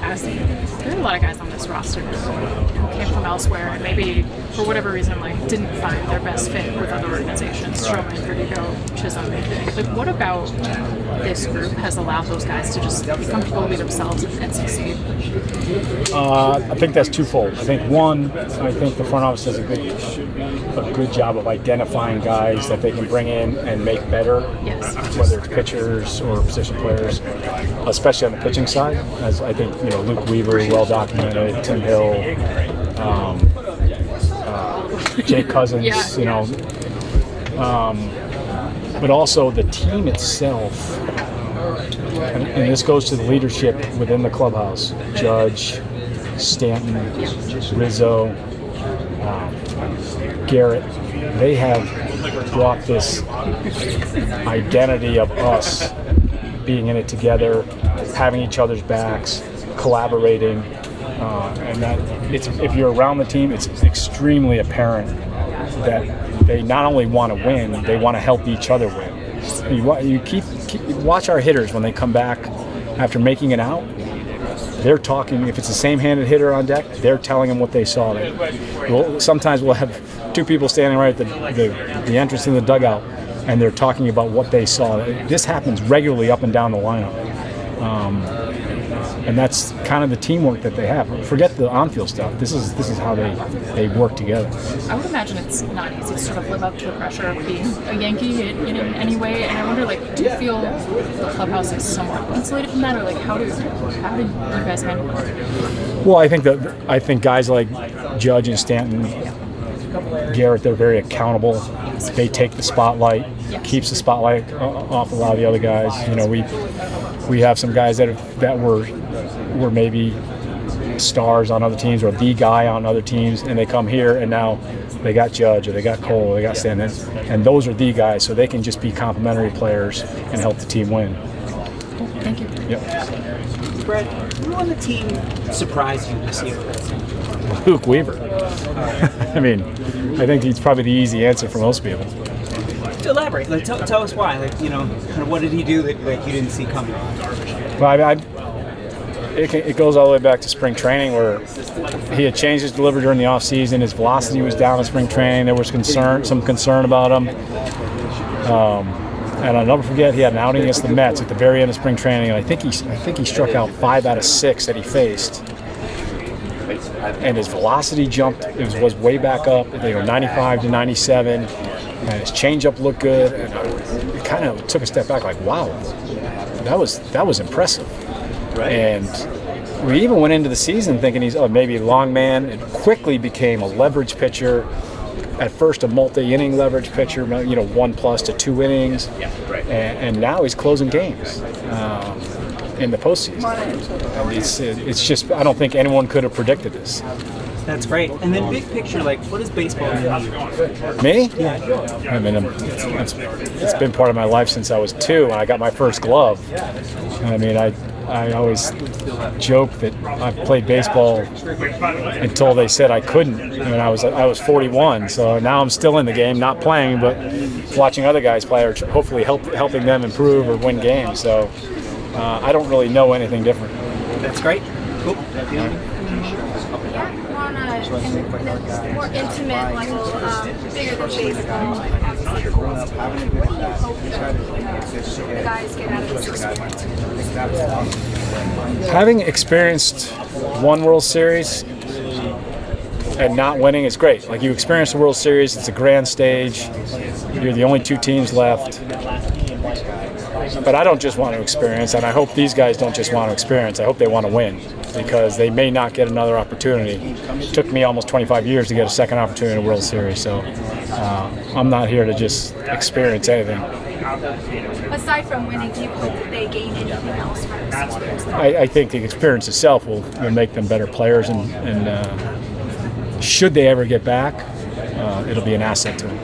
as there are a lot of guys on this roster who came from elsewhere and maybe for whatever reason didn't find their best fit with other organizations. Stroman, Verdugo, Chisholm. What about this group has allowed those guys to just become fully themselves and succeed? I think that's twofold. I think one, I think the front office does a good job of identifying guys that they can bring in and make better, yes. Whether it's pitchers or position players, especially on the pitching side. As I think Luke Weaver, well documented, Tim Hill, Jake Cousins, but also the team itself. And this goes to the leadership within the clubhouse. Judge, Stanton, Rizzo, Garrett. They have brought this identity of us being in it together, having each other's backs, collaborating, and that if you're around the team, it's extremely apparent that they not only want to win, they want to help each other win. You watch our hitters when they come back after making it out. They're talking. If it's the same-handed hitter on deck, they're telling them what they saw. Sometimes we'll have two people standing right at the entrance in the dugout, and they're talking about what they saw. This happens regularly up and down the lineup, and that's kind of the teamwork that they have. Forget the on-field stuff. This is how they work together. I would imagine it's not easy to sort of live up to the pressure of being a Yankee in any way. And I wonder, do you feel the clubhouse is somewhat insulated from that, or how did you guys handle it? Well, I think guys like Judge and Stanton, Garrett, they're very accountable. They take the spotlight, keeps the spotlight off a lot of the other guys. We have some guys that were maybe stars on other teams or the guy on other teams, and they come here and now they got Judge or they got Cole or they got Stanton, and those are the guys, so they can just be complementary players and help the team win. Thank you. Yep. Brett, who on the team surprised you this year? Luke Weaver. I mean, I think he's probably the easy answer for most people. Elaborate. Tell us why. What did he do that you didn't see coming? Well, it goes all the way back to spring training, where he had changed his delivery during the offseason. His velocity was down in spring training. There was some concern about him. And I'll never forget, he had an outing against the Mets at the very end of spring training, and I think he struck out 5 out of 6 that he faced. And his velocity jumped. It was way back up. 95 to 97. And his changeup looked good. And it kind of took a step back, wow, that was impressive. Right. And we even went into the season thinking he's maybe a long man. It quickly became a leverage pitcher. At first, a multi-inning leverage pitcher, 1+ to 2 innings, and now he's closing games in the postseason. It's just, I don't think anyone could have predicted this. That's great. And then big picture, what does baseball mean to you? Me? Yeah. I mean, it's been part of my life since I was 2, and I got my first glove. I mean, I always joke that I played baseball until they said I couldn't. I mean, I was 41, so now I'm still in the game, not playing, but watching other guys play or hopefully helping them improve or win games. So I don't really know anything different. That's great. Cool. More intimate level, bigger than baseball. The guys get out of this experience. Having experienced one World Series and not winning is great. You experience the World Series, it's a grand stage. You're the only 2 teams left. But I don't just want to experience, and I hope these guys don't just want to experience. I hope they want to win, because they may not get another opportunity. It took me almost 25 years to get a second opportunity in a World Series, so I'm not here to just experience anything. Aside from winning, do you hope that they gain anything else from this experience? I think the experience itself will make them better players, and should they ever get back, it'll be an asset to them.